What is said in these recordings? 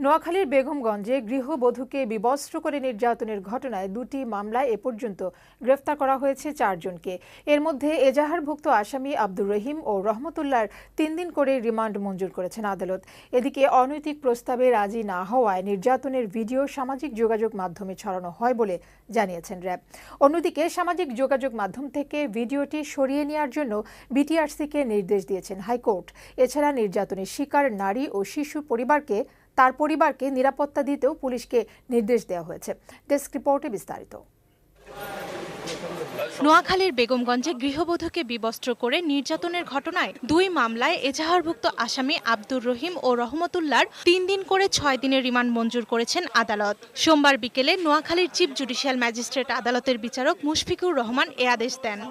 নোয়াখালীর বেগমগঞ্জে গৃহবধূকে বিবস্ত্র করে নির্যাতনের ঘটনায় দুটি মামলায় এ পর্যন্ত গ্রেফতার করা হয়েছে 4 জনকে। এর মধ্যে এজাহারভুক্ত আসামি আব্দুর রহিম ও রহমতুল্লাহর 3 দিন করে রিমান্ড মঞ্জুর করেছেন আদালত। এদিকে অনৈতিক প্রস্তাবে রাজি না হওয়ায় নির্যাতনের ভিডিও সামাজিক যোগাযোগ মাধ্যমে ছড়ানো হয় বলে জানিয়েছেন র্যাব। অন্যদিকে সামাজিক যোগাযোগ মাধ্যম থেকে ভিডিওটি সরিয়ে নেওয়ার জন্য বিটিআরসিকে নির্দেশ দিয়েছেন হাইকোর্ট। এছাড়া নির্যাতনের শিকার নারী ও শিশু তার পরিবারকে নিরাপত্তা দিতেও পুলিশকে নির্দেশ দেওয়া হয়েছে। ডেস্ক রিপোর্টে বিস্তারিত। নোয়াখালীর বেগমগঞ্জে গৃহবধূকে বিবস্ত্র করে নির্যাতনের ঘটনায় 2 মামলায় এজাহারভুক্ত আসামি আব্দুর রহিম ও রহমতুল্লাহর 3 দিন করে 6 দিনের রিমান্ড মঞ্জুর করেছেন আদালত। সোমবার বিকেলে নোয়াখালীর চিফ জুডিশিয়াল ম্যাজিস্ট্রেট আদালতের বিচারক মুশফিকুর রহমান এ আদেশ দেন।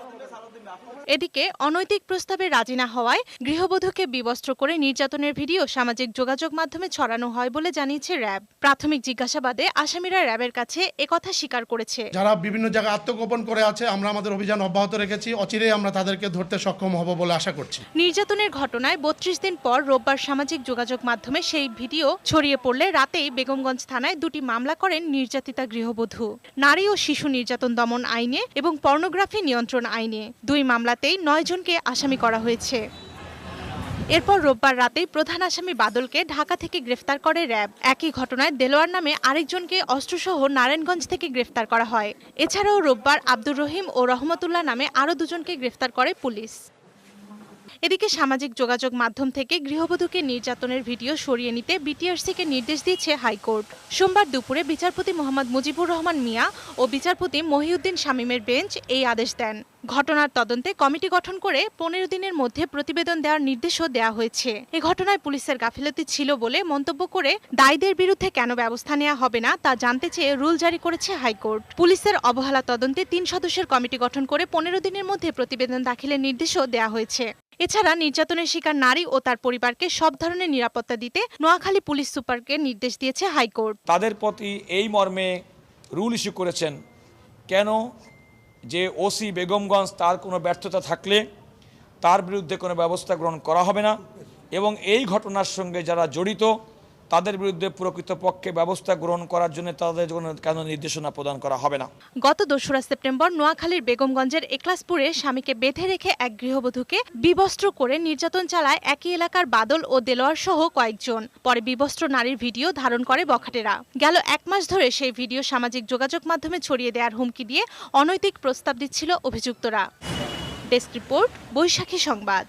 এদিকে অনৈতিক প্রস্তাবে রাজি না হওয়ায় গৃহবধূকে বিবস্ত্র করে নির্যাতনের ভিডিও সামাজিক যোগাযোগ মাধ্যমে ছড়ানো হয় বলে জানিয়েছে র্যাব। প্রাথমিক জিজ্ঞাসাবাদে আসামিরা র্যাবের কাছে একথা স্বীকার করেছে। যারা বিভিন্ন জায়গায় আত্মগোপন করে আছে, আমরা আমাদের অভিযান অব্যাহত রেখেছি। অচিরেই আমরা তাদেরকে ধরতে সক্ষম হব বলে আশা করছি। নির্যাতনের ঘটনায় 32 দিন পর রোববার সামাজিক যোগাযোগ মাধ্যমে সেই ভিডিও ছড়িয়ে পড়লে রাতেই বেগমগঞ্জ থানায় 2টি মামলা করেন নির্যাতিতা গৃহবধূ। নারী ও শিশু নির্যাতন দমন আইনে এবং পর্নোগ্রাফি নিয়ন্ত্রণ আইনে 2 মামলাতেই 9 জনকে আসামি করা হয়েছে। এরপর রোববার রাতেই প্রধান আসামি বাদলকে ঢাকা থেকে গ্রেফতার করে র্যাব। একই ঘটনায় দেলোয়ার নামে আরেকজনকে অস্ত্রসহ নারায়ণগঞ্জ থেকে গ্রেফতার করা হয়। এছাড়াও রোববার আব্দুর রহিম ও রহমতুল্লাহ নামে আরও 2 জনকে গ্রেফতার করে পুলিশ। এদিকে সামাজিক যোগাযোগ মাধ্যম থেকে গৃহবধূকে নির্যাতনের ভিডিও সরিয়ে নিতে বিটিআরসিকে নির্দেশ দিয়েছে হাইকোর্ট। সোমবার দুপুরে বিচারপতি মোহাম্মদ মুজিবুর রহমান মিয়া ও বিচারপতি মহিউদ্দিন শামীমের বেঞ্চ এই আদেশ দেন। ঘটনার তদন্তে কমিটি গঠন করে 15 দিনের মধ্যে প্রতিবেদন দেওয়ার নির্দেশও দেওয়া হয়েছে। এ ঘটনায় পুলিশের গাফিলতি ছিল বলে মন্তব্য করে দায়ীদের বিরুদ্ধে কেন ব্যবস্থা নেওয়া হবে না তা জানতে চেয়ে রুল জারি করেছে হাইকোর্ট। পুলিশের অবহেলা তদন্তে 3 সদস্যের কমিটি গঠন করে 15 দিনের মধ্যে প্রতিবেদন দাখিলের নির্দেশও দেওয়া হয়েছে। এছাড়া নির্যাতনের শিকার নারী ও তার পরিবারকে সব ধরনের নিরাপত্তা দিতে নোয়াখালী পুলিশ সুপারকে নির্দেশ দিয়েছে হাইকোর্ট। তাদের প্রতি এই মর্মে রুল ইস্যু করেছেন কেন যে ওসি বেগমগঞ্জ তার কোনো ব্যর্থতা থাকলে তার বিরুদ্ধে কোনো ব্যবস্থা গ্রহণ করা হবে না এবং এই ঘটনার সঙ্গে যারা জড়িত তাদের বিরুদ্ধে প্রকৃতপক্ষে ব্যবস্থা গ্রহণ করার জন্য তাদের কেন নির্দেশনা প্রদান করা হবে না। গত 2রা সেপ্টেম্বর নোয়াখালীর বেগমগঞ্জের একলাসপুরে স্বামীকে বেঁধে রেখে এক গৃহবধূকে বিবস্ত্র করে নির্যাতন চালায় একই এলাকার বাদল ও দেলোয়ার সহ কয়েকজন। পরে বিবস্ত্র নারীর ভিডিও ধারণ করে বখাটেরা। গেল 1 মাস ধরে সেই ভিডিও সামাজিক যোগাযোগ মাধ্যমে ছড়িয়ে দেওয়ার হুমকি দিয়ে অনৈতিক প্রস্তাব দিচ্ছিল অভিযুক্তরা। ডেস্ক রিপোর্ট, বৈশাখী সংবাদ।